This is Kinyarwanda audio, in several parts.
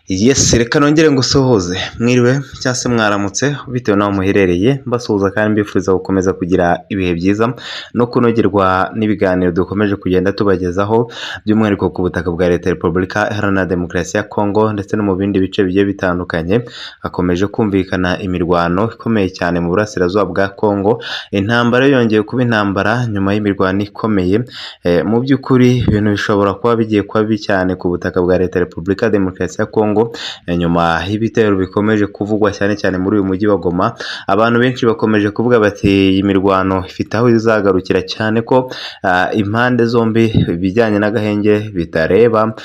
Yes, reka nongere ngusuhuze mwiriwe cyangwa se mwaramutse bitewe n'aho muherereye, mbasuhuza kandi mbifuriza gukomeza kugira ibihe byiza no kunogerwa n'ibiganiro dukomeje kugenda tubagezaho, by'umwihariko ku butaka bwa Leta ya Repubulika Iharanira Demokarasi ya Kongo ndetse no mu bindi bice bigiye bitandukanye. Hakomeje kumvikana imirwano ikomeye cyane mu burasirazuba bwa Kongo. Intambara yongeye kuba intambara nyuma y'imirwano ikomeye. Mu by'ukuri ibintu bishobora kuba bigiye kuba bibi cyane ku butaka bwa Leta ya Repubulika Demokarasi ya Kongo nyuma y'ibitero bikomeje kuvugwa cyane cyane muri uyu mujyi wa Goma. Abantu benshi bakomeje kuvuga bati iyi mirwano ifite aho izagarukira, cyane ko impande zombi ibijyanye n'agahenge bitareba.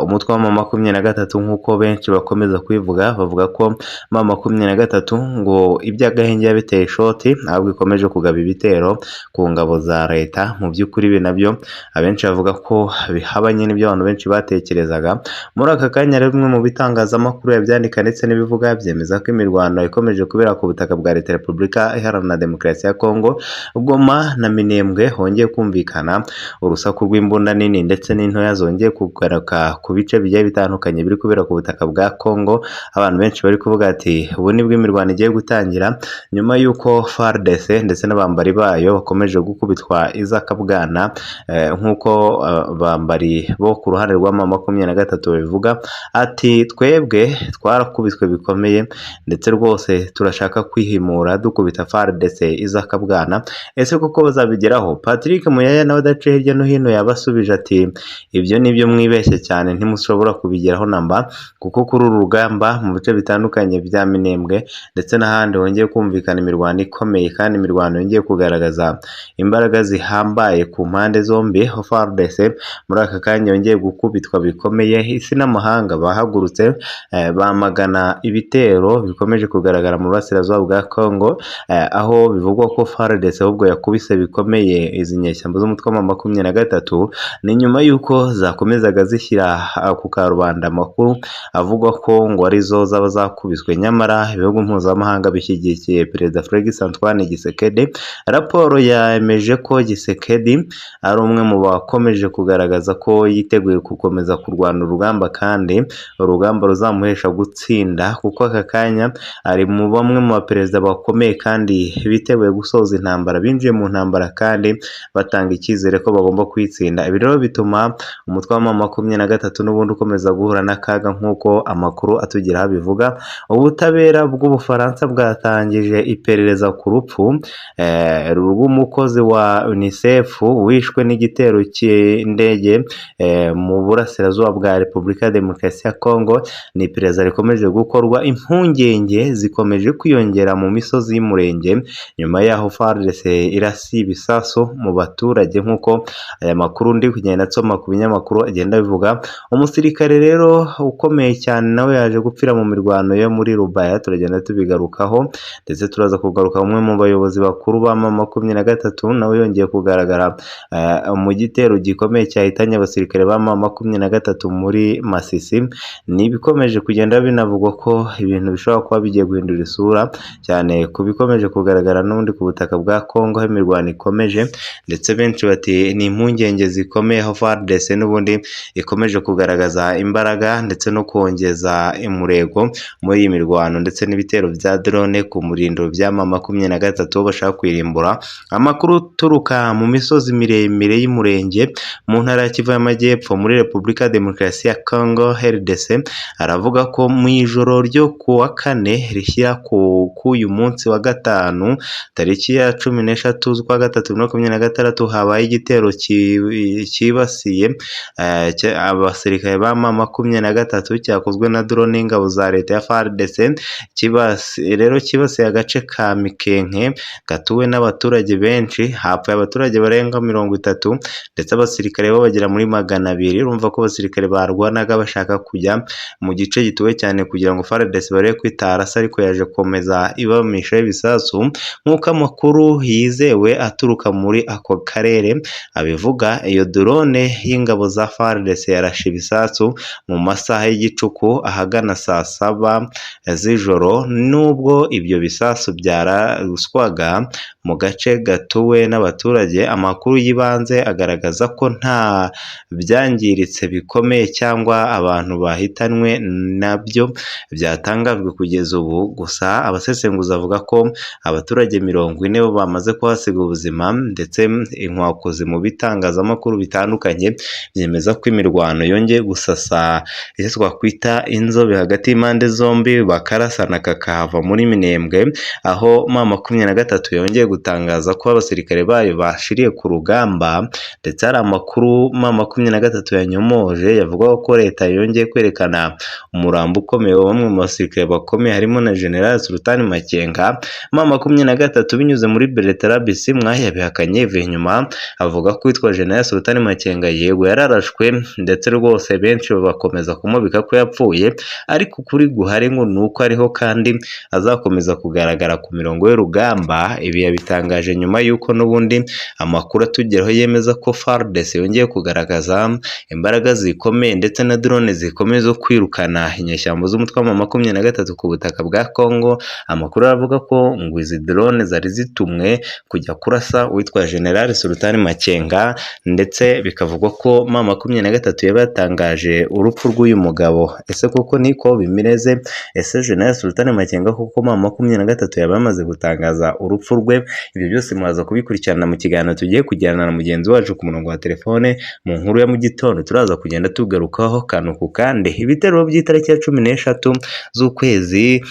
Umutwe wa M23 nk'uko benshi bakomeza kubivuga, bavuga ko M23 ngo iby'agahenge yabiteye ishoti, ahubwo ikomeje kugaba ibitero ku ngabo za leta. Mu by'ukuri ibi nabyo abenshi bavuga ko bihabanye n'ibyo abantu benshi batekerezaga. Muri aka kanya rero bimwe mu bitangazamakuru yabyandika ndetse n'ibivuga byemeza ko imirwano ikomeje kubera ku butaka bwa Leta ya Repubulika Iharanira Demokarasi ya Kongo. Goma na Minembwe hongeye kumvikana urusaku rw'imbunda nini ndetse n'intoya zongeye kugaruka ku bice bigiye bitandukanye biri kubera ku butaka bwa Kongo. Abantu benshi bari kuvuga ati ubu nibwo imirwano igiye gutangira, nyuma y'uko FARDC ndetse n'abambari bayo bakomeje gukubitwa izakabwana, nk'uko bambari bo ku ruhande rwa M23 bivuga ati twebwe twarakubiswe bikomeye ndetse rwose turashaka kwihimura dukubita FARDC izakabwana. Ese koko bazabigeraho? Patrick Muyaya nawe adaciye hirya no hino yabasubije ati ibyo nibyo mwibeshye cyane, ntimushobora kubigeraho namba, kuko kuri uru rugamba mu bice bitandukanye bya Minembwe ndetse n'ahandi hongeye kumvikana imirwano ikomeye, kandi imirwano yongeye kugaragaza imbaraga zihambaye ku mpande zombi. FARDC muri aka kanya yongeye gukubitwa bikomeye. Isi n'amahanga bahagurutse bamagana ibitero bikomeje kugaragara mu burasirazuba bwa Kongo, aho bivugwa ko FARDC ahubwo yakubise bikomeye izi nyeshyamba z'umutwe wa M23. ni nyuma y'uko zakomezaga zishyira ku karubanda amakuru avuga ko ngo arizo zaba zakubiswe, nyamara ibihugu mpuzamahanga bishyigikiye Perezida Felix Antoine Tshisekedi. Raporo yemeje ko Tshisekedi ari umwe mu bakomeje kugaragaza ko yiteguye gukomeza kurwana urugamba, kandi urugamba ruzamuhesha gutsinda, kuko aka kanya ari mu bamwe mu baperezida bakomeye kandi biteguye gusoza intambara, binjiye mu ntambara kandi batanga icyizere ko bagomba kuyitsinda. Ibi rero bituma umutwe wa M23 n'ubundi ukomeza guhura n'akaga, nk'uko amakuru atugeraho bivuga. Ubutabera bw'Ubufaransa bwatangije iperereza ku rupfu rw'umukozi wa UNICEF wishwe n'igitero cy'indege mu burasirazuba bwa Repubulika ya Demokarasi ya Kongo. Ni iperereza rikomeje gukorwa. Impungenge zikomeje kwiyongera mu misozi y'umurenge nyuma y'aho FARDC irasiye ibisasu mu baturage, nk'uko aya makuru ndi kugenda nsoma ku binyamakuru agenda bivuga. Umusirikare rero ukomeye cyane nawe yaje gupfira mu mirwano yo muri Rubaya, turagenda tubigarukaho, ndetse turaza kugaruka umwe mu bayobozi bakuru ba M23 nawe yongeye kugaragara mu gitero gikomeye cyahitanye abasirikare ba M23 muri Masisi. Ni ibikomeje kugenda binavugwa ko ibintu bishobora kuba bigiye guhindura isura, cyane ku bikomeje kugaragara n'ubundi ku butaka bwa Kongo, aho imirwano ikomeje, ndetse benshi bati ni impungenge zikomeye aho FARDC n'ubundi ikomeje kugaragaza imbaraga ndetse no kongeza umurego muri iyi mirwano, ndetse n'ibitero bya drone ku murindiro bya M23 bashaka kwirimbura. Amakuru turuka mu misozi miremire y'umurenge mu ntara ya Kivu y'Amajyepfo muri Repubulika ya Demokarasi ya Kongo RDC aravuga ko mu ijoro ryo ku wa kane rishyira ku uyu munsi wa gatanu tariki ya 13 z'ukwa gatatu 2026 habaye igitero cyibasiye abasirikare ba M23 cyakozwe na drone n'ingabo za leta ya FARDC. Kibasiye agace ka Mikenke gatuwe n'abaturage benshi, hapfuye abaturage barenga 30 ndetse abasirikare bo bagera muri 200. urumva ko abasirikare barwanaga bashaka kujya mu gice gituwe cyane kugira ngo FARDC bare kwitarasa, ariko yaje komeza ibamisha ibisasu. Nk'uko amakuru yizewe aturuka muri ako karere abivuga, iyo drone y'ingabo za FARDC yarashe ibisasu mu masaha y'igicuku ahagana saa 7 z'ijoro. Nubwo ibyo bisasu byaraswaga mu gace gatuwe n'abaturage, amakuru y'ibanze agaragaza ko nta byangiritse bikomeye cyangwa abantu bahita bahitanywe nabyo byatangajwe kugeza ubu. Gusa abasesenguzi bavuga ko abaturage 40 bo bamaze kuhasiga ubuzima, ndetse inkwakuzi mu bitangazamakuru bitandukanye byemeza ko imirwano yongeye gusasa icyo twakwita inzobe hagati y'impande zombi, bakarasana kakahava muri Minembwe, aho M23 yongeye gutangaza ko abasirikare bayo bashiriye ku rugamba, ndetse hari amakuru M23 yanyomoje yavuga ko leta yongeye kwerekana umurambo ukomeye wa bamwe mu basirikare bakomeye harimo na General Sultan Makenga. M23 binyuze muri Bertrand Bisimwa yabihakanye ivuye inyuma, avuga ko witwa General Sultan Makenga yego yararashwe, ndetse rwose benshi bakomeza kumubika ko yapfuye, ariko ukuri guhari ngo nuko ariho kandi azakomeza kugaragara ku mirongo y'urugamba. Ibi yabitangaje nyuma y'uko n'ubundi amakuru atugeraho yemeza ko FARDC yongeye kugaragaza imbaraga zikomeye ndetse na drone zikomeye zo kwirukana inyeshyamba z'umutwe wa M23 ku butaka bwa Congo. Amakuru aravuga ko ngo izi drone zari zitumwe kujya kurasa witwa General Sultan Makenga, ndetse bikavugwa ko M23 yabatangaje urupfu rw'uyu mugabo. Ese koko niko bimireze? Ese General Sultan Makenga koko M23 yabamaze gutangaza urupfu rwe? Ibyo byose mwaza kubikurikirana mu kiganiro tugiye kujyana na mugenzi wacu ku murongo wa telefone mu nkuru ya mu gitondo. Turaza kugenda tugarukaho kanu ku kandi ibitero by'itariki ya 13 z'ukwezi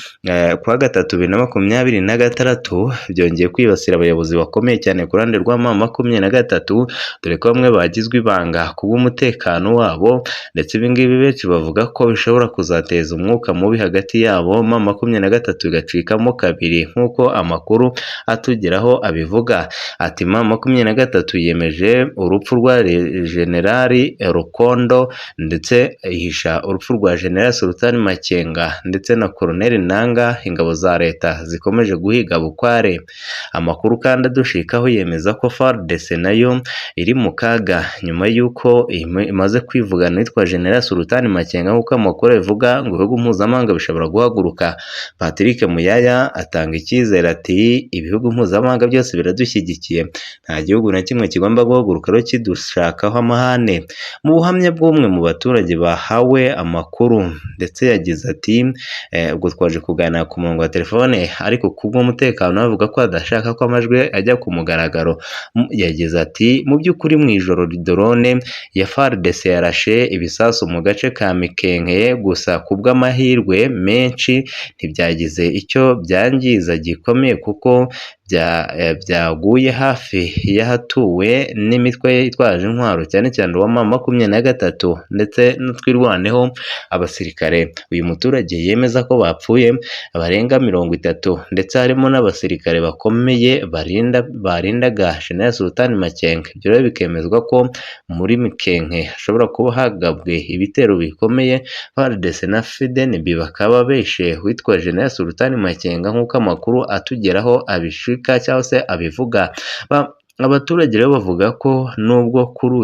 kwa gatatu 2026 byongeye kwibasira abayobozi bakomeye cyane ku ruhande rwa M23, dore ko bamwe bagizwe ibanga kubw'umutekano wabo, ndetse ibingibi benshi bavuga ko bishobora kuzateza umwuka mubi hagati yabo, M23 igacikamo kabiri nk'uko amakuru atugeraho abivuga. Ati M23 yemeje urupfu rwa Generali Rukondo, ndetse ihisha urupfu rwa General Sultan Makenga ndetse na Colonel Nanga. Ingabo za leta zikomeje guhiga bukware. Amakuru kandi adushikaho yemeza ko FARDC nayo iri mu kaga nyuma y'uko imaze kwivugana witwa General Sultan Makenga, nk'uko amakuru avuga ngo ibihugu mpuzamahanga bishobora guhaguruka. Patrick Muyaya atanga icyizere ati ibihugu mpuzamahanga byose biradushyigikiye, nta gihugu na kimwe kigomba guhaguruka rero kidushakaho amahane. Mu buhamya bw'umwe mu baturage bahawe amakuru, ndetse yagize ati ubwo twaje kuganira ku murongo wa telefone, ariko kubw'umutekano bavuga ko adashaka ko amajwi ajya ku mugaragaro. Yagize ati mu by'ukuri mu ijoro drone ya FARDC yarashe ibisasu mu gace ka Mikenke, gusa kubw'amahirwe menshi ntibyagize icyo byangiza gikomeye kuko byaguye hafi y'ahatuwe n'imitwe yitwaje intwaro, cyane cyane uwa M23 ndetse n'utwirwaneho abasirikare. Uyu muturage yemeza ko bapfuye barenga 30, ndetse harimo n'abasirikare bakomeye barindaga General Sultan Makenga. Ibyo rero bikemezwa ko muri Mikenke hashobora kuba hagabwe ibitero bikomeye. FARDC na FDNB bakaba beshe witwa General Sultan Makenga, nk'uko amakuru atugeraho abishika cyangwa se abivuga. Abaturage rero bavuga ko nubwo kuri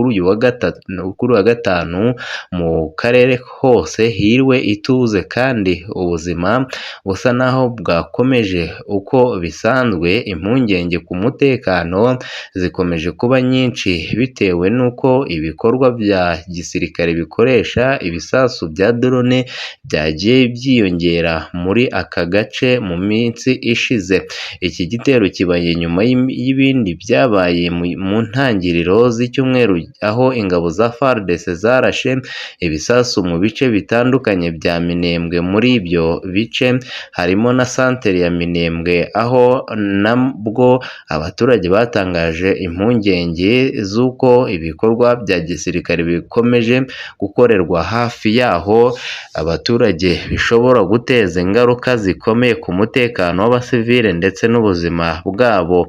uyu wa gatanu mu karere hose hiriwe ituze kandi ubuzima busa naho bwakomeje uko bisanzwe, impungenge ku mutekano zikomeje kuba nyinshi bitewe n'uko ibikorwa bya gisirikare bikoresha ibisasu bya drone byagiye byiyongera muri aka gace mu minsi ishize. Iki gitero kibaye nyuma y'ibindi byabaye mu ntangiriro z'icyumweru, aho ingabo za FARDC zarashe ibisasu mu bice bitandukanye bya Minembwe. Muri ibyo bice harimo na santere ya Minembwe, aho nabwo abaturage batangaje impungenge z'uko ibikorwa bya gisirikare bikomeje gukorerwa hafi yaho abaturage bishobora guteza ingaruka zikomeye ku mutekano w'abasivile ndetse n'ubuzima bwabo.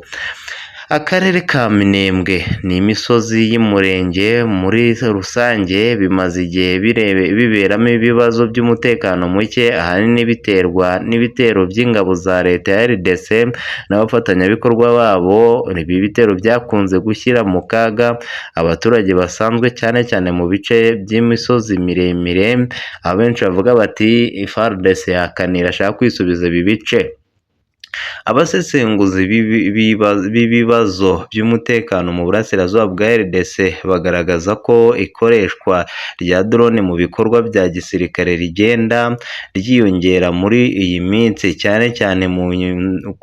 Akarere ka Minembwe n'imisozi y'umurenge muri rusange bimaze igihe biberamo ibibazo by'umutekano muke, ahanini biterwa n'ibitero by'ingabo za leta ya RDC n'abafatanyabikorwa babo. Ibi bitero byakunze gushyira mu kaga abaturage basanzwe, cyane cyane mu bice by'imisozi miremire. Abenshi bavuga bati FARDC yakanira ashaka kwisubiza ibi bice. Abasesenguzi b'ibibazo by'umutekano mu burasirazuba bwa RDC bagaragaza ko ikoreshwa rya drone mu bikorwa bya gisirikare rigenda ryiyongera muri iyi minsi, cyane cyane mu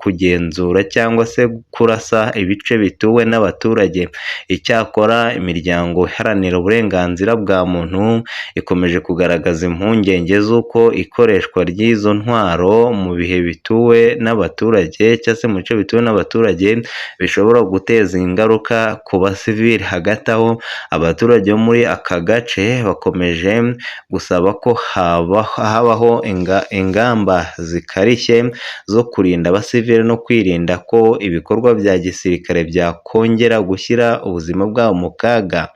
kugenzura cyangwa se kurasa ibice bituwe n'abaturage. Icyakora imiryango iharanira uburenganzira bwa muntu ikomeje kugaragaza impungenge z'uko ikoreshwa ry'izo ntwaro mu bihe bituwe n'abaturage cyangwa se mu bice bituwe n'abaturage bishobora guteza ingaruka ku basivili. Hagati aho, abaturage bo muri aka gace bakomeje gusaba ko habaho ingamba zikarishye zo kurinda abasivili no kwirinda ko ibikorwa bya gisirikare byakongera gushyira ubuzima bwabo mu kaga.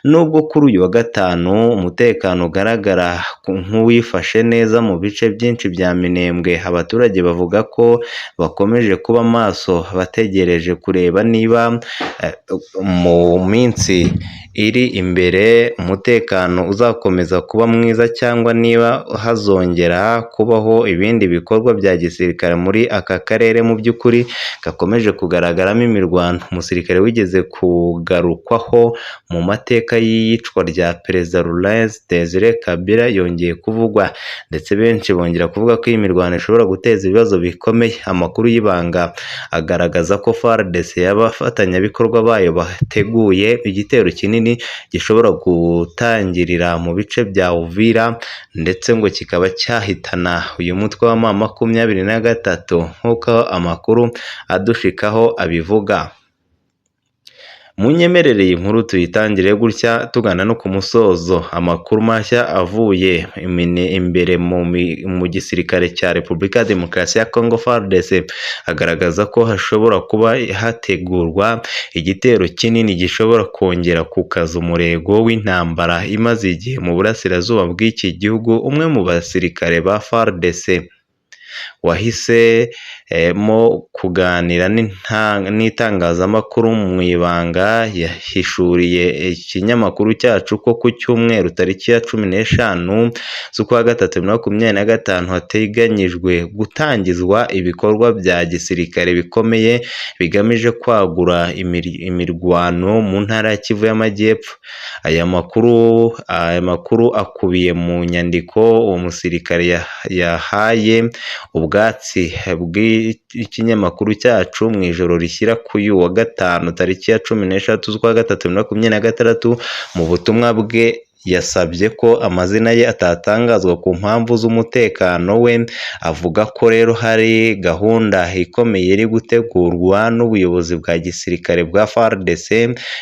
Nubwo kuri uyu wa gatanu umutekano ugaragara nk'uwifashe neza mu bice byinshi bya Minembwe, abaturage bavuga ko bakomeje kuba maso bategereje kureba niba mu minsi iri imbere umutekano uzakomeza kuba mwiza cyangwa niba hazongera kubaho ibindi bikorwa bya gisirikare muri aka karere mu by'ukuri gakomeje kugaragaramo imirwano. Umusirikare wigeze kugarukwaho mu mateka y'iyicwa rya Perezida Laurent Desire Kabila yongeye kuvugwa, ndetse benshi bongera kuvuga ko iyi mirwano ishobora guteza ibibazo bikomeye. Amakuru y'ibanga agaragaza ko FARDC y'abafatanyabikorwa bayo bateguye igitero kinini gishobora gutangirira mu bice bya Uvira ndetse ngo kikaba cyahitana uyu mutwe wa M23 nk'uko amakuru adushikaho abivuga. Munyemerere iyi nkuru tuyitangire gutya tugana no ku musozo. Amakuru mashya avuye imbere mu gisirikare cya Repubulika ya Demokarasi ya Congo FARDC agaragaza ko hashobora kuba hategurwa igitero kinini gishobora kongera kukaza umurego w'intambara imaze igihe mu burasirazuba bw'iki gihugu. Umwe mu basirikare ba FARDC wahisemo kuganira n'itangazamakuru mu ibanga yahishuriye ikinyamakuru cyacu ko ku cyumweru tariki ya 15 z'ukwa gatatu 2025 hateganyijwe gutangizwa ibikorwa bya gisirikare bikomeye bigamije kwagura imirwano mu ntara ya Kivu y'Amajyepfo. Aya makuru akubiye mu nyandiko uwo musirikare yahaye ubwatsi bw'ikinyamakuru cyacu mu ijoro rishyira ku uyu wa gatanu tariki ya 13 z'ukwa gatatu 2026. Mu butumwa bwe yasabye ko amazina ye atatangazwa ku mpamvu z'umutekano we. Avuga ko rero hari gahunda ikomeye iri gutegurwa n'ubuyobozi bwa gisirikare bwa FARDC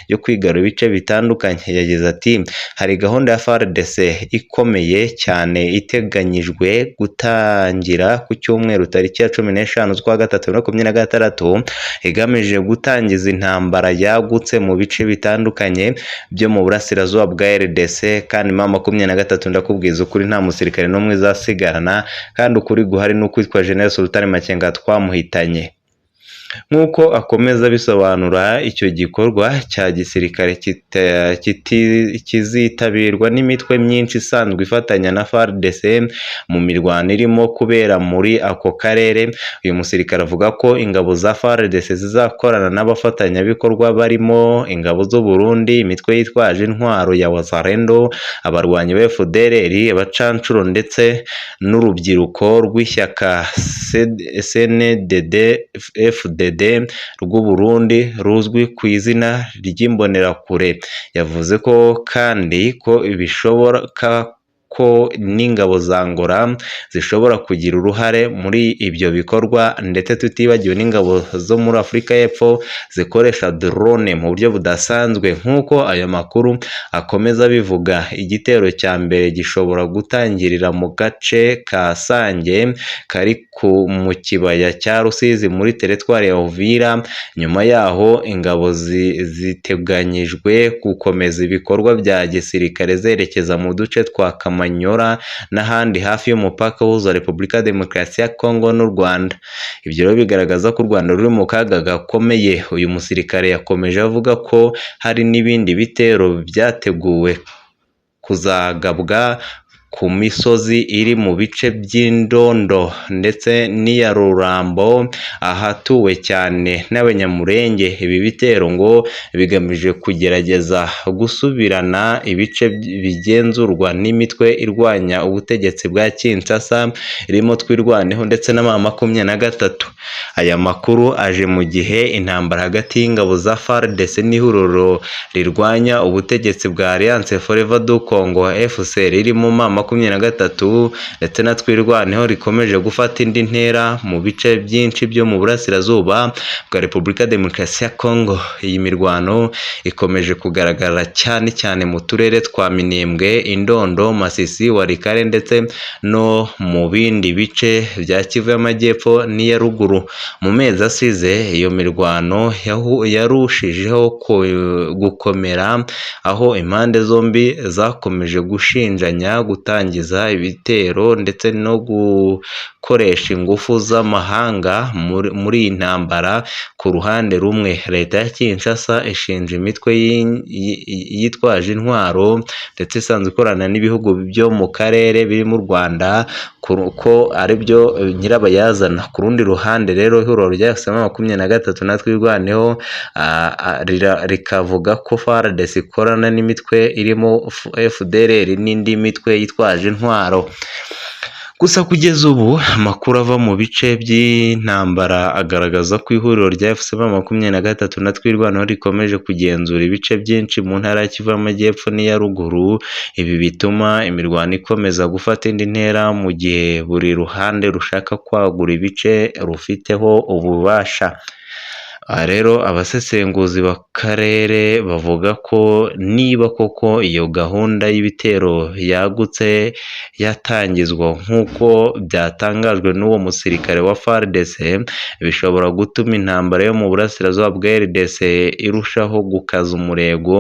yo kwigarura ibice bitandukanye. Yagize ati hari gahunda ya FARDC ikomeye cyane iteganyijwe gutangira ku cyumweru tariki ya 15 z'ukwa gatatu 2026 igamije gutangiza intambara yagutse mu bice bitandukanye byo mu burasirazuba bwa RDC. Kandi M23 ndakubwiza ukuri nta musirikare n'umwe izasigarana, kandi ukuri guhari n'ukwitwa General Sultan Makenga twamuhitanye. Nk'uko akomeza bisobanura, icyo gikorwa cya gisirikare kizitabirwa n'imitwe myinshi isanzwe ifatanya na FARDC mu mirwano irimo kubera muri ako karere. Uyu musirikare avuga ko ingabo za FARDC zizakorana n'abafatanyabikorwa barimo ingabo z'u Burundi, imitwe yitwaje intwaro ya Wazalendo, abarwanyi ba FDLR, abacancuro ndetse n'urubyiruko rw'ishyaka CNDD-FDD rw'u Burundi ruzwi ku izina ry'imbonerakure. Yavuze ko kandi ko bishoboka ko n'ingabo za Angola zishobora kugira uruhare muri ibyo bikorwa, ndetse tutibagiwe n'ingabo zo muri Afurika y'Epfo zikoresha drone mu buryo budasanzwe. Nk'uko aya makuru akomeza bivuga, igitero cya mbere gishobora gutangirira mu gace ka Sange kari mu kibaya cya Rusizi muri teritwari ya Uvira. Nyuma yaho ingabo ziteganyijwe gukomeza ibikorwa bya gisirikare zerekeza mu duce twa Kamanyora n'ahandi hafi y'umupaka uhuza Repubulika ya Demokarasi ya Congo n'u Rwanda. Ibyo rero bigaragaza ko u Rwanda ruri mu kaga gakomeye. Uyu musirikare yakomeje avuga ko hari n'ibindi bitero byateguwe kuzagabwa ku misozi iri mu bice by'Indondo ndetse n'iya Rurambo ahatuwe cyane n'Abanyamulenge. Ibi bitero ngo bigamije kugerageza gusubirana ibice bigenzurwa n'imitwe irwanya ubutegetsi bwa Kinshasa irimo Twirwaneho ndetse na M23. Aya makuru aje mu gihe intambara hagati y'ingabo za FARDC n'ihuriro rirwanya ubutegetsi bwa Alliance Forever du Congo FCR irimo M23 ndetse na Twirwaneho rikomeje gufata indi ntera mu bice byinshi byo mu burasirazuba bwa Repubulika Demokarasi ya Congo. Iyi mirwano ikomeje kugaragara cyane mu turere twa Minembwe, Indondo, Masisi, Walikale ndetse no mu bindi bice bya Kivu y'Amajyepfo n'iya ruguru. Mu mezi asize iyo mirwano yarushijeho gukomera, aho impande zombi zakomeje gushinjanya gutangiza ibitero ndetse no gukoresha ingufu z'amahanga muri iyi ntambara. Ku ruhande rumwe leta ya Kinshasa ishinja imitwe yitwaje intwaro ndetse isanzwe ikorana n'ibihugu byo mu karere birimo u Rwanda ko ari byo nyirabayazana. Ku rundi ruhande rero ihuriro rya M23 na Twirwaneho rikavuga ko FARDC ikorana n'imitwe irimo FDLR n'indi mitwe yitwaje intwaro. Gusa kugeza ubu amakuru ava mu bice by'intambara agaragaza ko ihuriro rya M23 na Twirwaneho rikomeje kugenzura ibice byinshi mu ntara ya Kivu y'Amajyepfo n'iya ruguru. Ibi bituma imirwano ikomeza gufata indi ntera mu gihe buri ruhande rushaka kwagura ibice rufiteho ububasha. Rero abasesenguzi b'akarere bavuga ko niba koko iyo gahunda y'ibitero yagutse yatangizwa nk'uko byatangajwe n'uwo musirikare wa FARDC, bishobora gutuma intambara yo mu burasirazuba bwa RDC irushaho gukaza umurego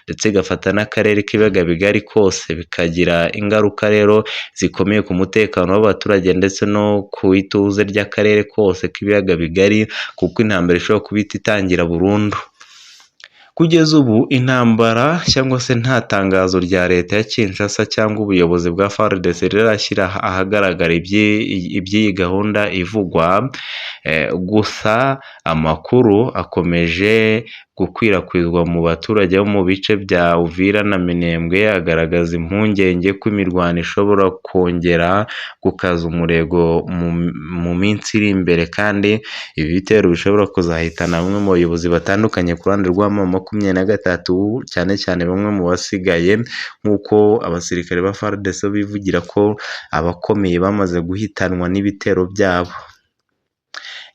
ndetse igafata n'akarere k'ibiyaga bigari kose, bikagira ingaruka rero zikomeye ku mutekano w'abaturage ndetse no ku ituze ry'akarere kose k'ibiyaga bigari, kuko intambara ishobora kubita itangira burundu. Kugeza ubu intambara cyangwa se nta tangazo rya leta ya Kinshasa cyangwa ubuyobozi bwa FARDC rirashyira ahagaragara iby'iyi gahunda ivugwa, gusa amakuru akomeje gukwirakwizwa mu baturage bo mu bice bya Uvira na Minembwe agaragaza impungenge ko imirwano ishobora kongera gukaza umurego mu minsi iri imbere, kandi ibi bitero bishobora kuzahitana bamwe mu bayobozi batandukanye ku ruhande rwa M23, cyane bamwe mu basigaye, nk'uko abasirikare ba FARDC bivugira ko abakomeye bamaze guhitanwa n'ibitero byabo.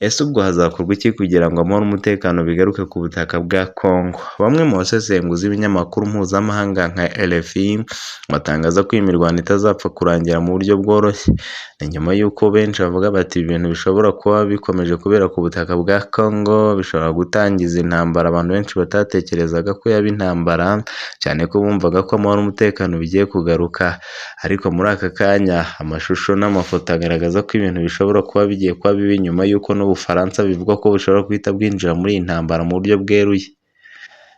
Ese ubwo hazakorwa iki kugira ngo amahoro n'umutekano bigaruke ku butaka bwa Congo? Bamwe mu basesenguzi b'ibinyamakuru mpuzamahanga nka RFI batangaza ko iyi mirwano itazapfa kurangira mu buryo bworoshye. Ni nyuma y'uko benshi bavuga bati ibintu bishobora kuba bikomeje kubera ku butaka bwa Congo bishobora gutangiza intambara abantu benshi batatekerezaga ko yaba intambara, cyane ko bumvaga ko amahoro n'umutekano bigiye kugaruka. Ariko muri aka kanya amashusho n'amafoto agaragaza ko ibintu bishobora kuba bigiye kuba bibi, nyuma y'uko n'Ubufaransa bivuga ko bushobora guhita bwinjira muri iyi ntambara mu buryo bweruye.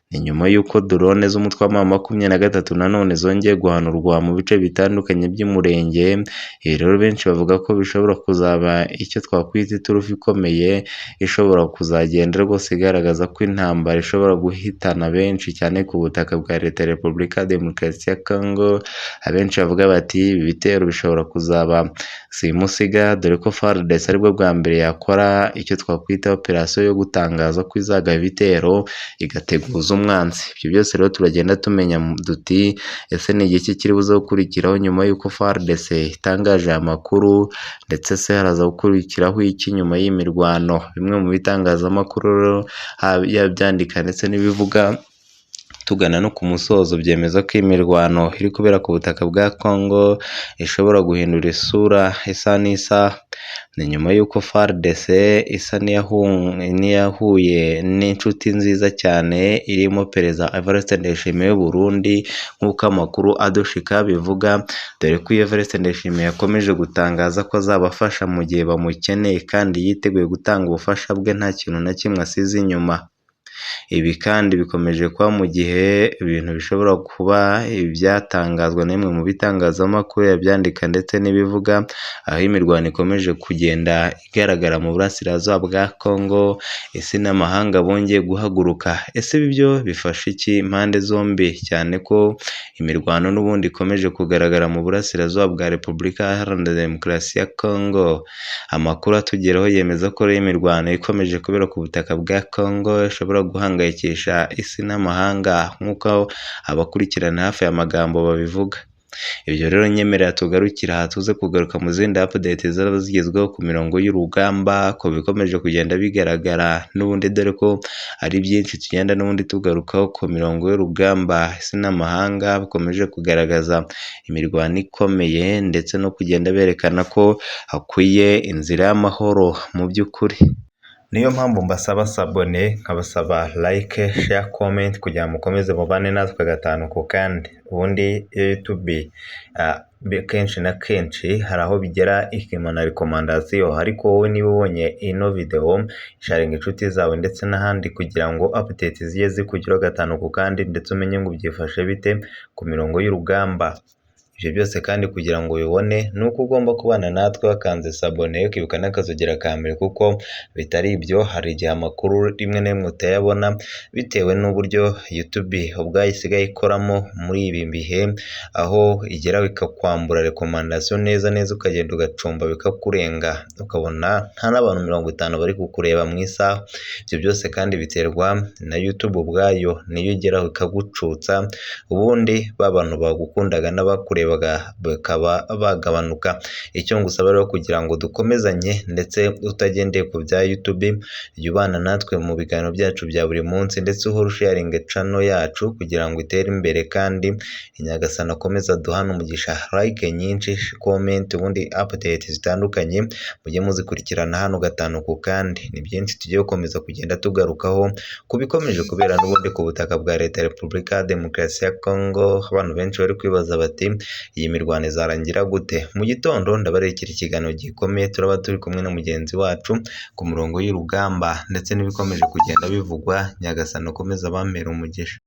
Ni nyuma y'uko drone z'umutwe wa M23 nanone zongeye guhanurwa mu bice bitandukanye by'umurenge. Rero benshi bavuga ko bishobora kuzaba icyo twakwita iturufu ikomeye, ishobora kuzagenda rwose igaragaza ko intambara ishobora guhitana benshi cyane ku butaka bwa leta ya Repubulika Demokarasi ya Congo. Abenshi bavuga bati ibi bitero bishobora kuzaba simusiga, dore ko FARDC aribwo bwa mbere yakora icyo twakwita operasiyo yo gutangaza ko izagaba ibitero igateguza umwanzi. Ibyo byose rero turagenda tumenya duti ese ni igiki kiri buze gukurikiraho nyuma y'uko FARDC itangaje amakuru, ndetse se haraza gukurikiraho iki nyuma y'imirwano? Bimwe mu bitangazamakuru yabyandika ndetse n'ibivuga tugana no ku musozo byemeza ko imirwano iri kubera ku butaka bwa Congo ishobora guhindura isura isa n'isaha. Ni nyuma y'uko FARDC isa n'iyahuye n'inshuti nziza cyane irimo Perezida Evariste Ndayishimiye w'u Burundi, nk'uko amakuru adushika bivuga, dore ko Evariste Ndayishimiye yakomeje gutangaza ko azabafasha mu gihe bamukeneye kandi yiteguye gutanga ubufasha bwe nta kintu na kimwe asize inyuma. Ibi kandi bikomeje kuba mu gihe ibintu bishobora kuba ibyatangazwa n'imwe mu bitangazamakuru yabyandika ndetse n'ibivuga, aho imirwano ikomeje kugenda igaragara mu burasirazuba bwa Congo, ese n'amahanga bongeye guhaguruka. Ese ibi byo bifasha iki impande zombi, cyane ko imirwano n'ubundi ikomeje kugaragara mu burasirazuba bwa Repubulika Iharanira Demokarasi ya Congo. Amakuru atugeraho yemeza ko rero imirwano ikomeje kubera ku butaka bwa Congo ishobora guhangayikisha isi n'amahanga nk'uko abakurikirana hafi aya magambo babivuga. Ibyo rero nyemerera tugarukira aha, tuze kugaruka mu zindi update zaba zigezweho ku mirongo y'urugamba, ko bikomeje kugenda bigaragara n'ubundi, dore ko ari byinshi tugenda n'ubundi tugarukaho ku mirongo y'urugamba. Isi n'amahanga bakomeje kugaragaza imirwano ikomeye ndetse no kugenda berekana ko hakwiye inzira y'amahoro mu by'ukuri. Niyo mpamvu mbasaba sabone, nkabasaba like, share, comment kugira ngo mukomeze mubane natwe gatanu ku kandi. Ubundi YouTube kenshi na kenshi hari aho bigera ikimana rekomandasiyo, ariko wowe niba ubonye ino video sharinga inshuti zawe ndetse n'ahandi kugira ngo update ziye zikugeraho gatanu ku kandi, ndetse umenye ngo byifashe bite ku mirongo y'urugamba. Ibyo byose kandi kugira ngo ubibone ni uko ugomba kubana natwe wakanze sabone, ukibuka n'akazogera ka mbere, kuko bitari ibyo hari igihe amakuru rimwe na rimwe utayabona bitewe n'uburyo YouTube ubwayo isigaye ikoramo muri ibi bihe, aho igera bikakwambura rekomandasiyo neza neza, ukagenda ugacumba bikakurenga, ukabona nta n'abantu 50 bari kukureba mu isaha. Ibyo byose kandi biterwa na YouTube ubwayo, niyo igeraho ikagucutsa, ubundi ba bantu bagukundaga n'abakureba bakaba bagabanuka. Icyo ngusaba rero kugira ngo dukomezanye ndetse utagendeye ku bya YouTube, jya ubana natwe mu biganiro byacu bya buri munsi, ndetse uhora usharinga channel yacu kugira ngo itere imbere, kandi Nyagasani akomeza duhana umugisha, like nyinshi, comment, ubundi update zitandukanye mujye muzikurikirana hano gatanu ku kandi. Ni byinshi tugiye gukomeza kugenda tugarukaho kubikomeje kubera n'ubundi ku butaka bwa Leta ya Repubulika ya Demokarasi ya Congo. Abantu benshi bari kwibaza bati iyi mirwano izarangira gute? Mu gitondo ndabarekera ikiganiro gikomeye, turaba turi kumwe na mugenzi wacu ku murongo y'urugamba, ndetse n'ibikomeje kugenda bivugwa. Nyagasani akomeza abampera umugisha.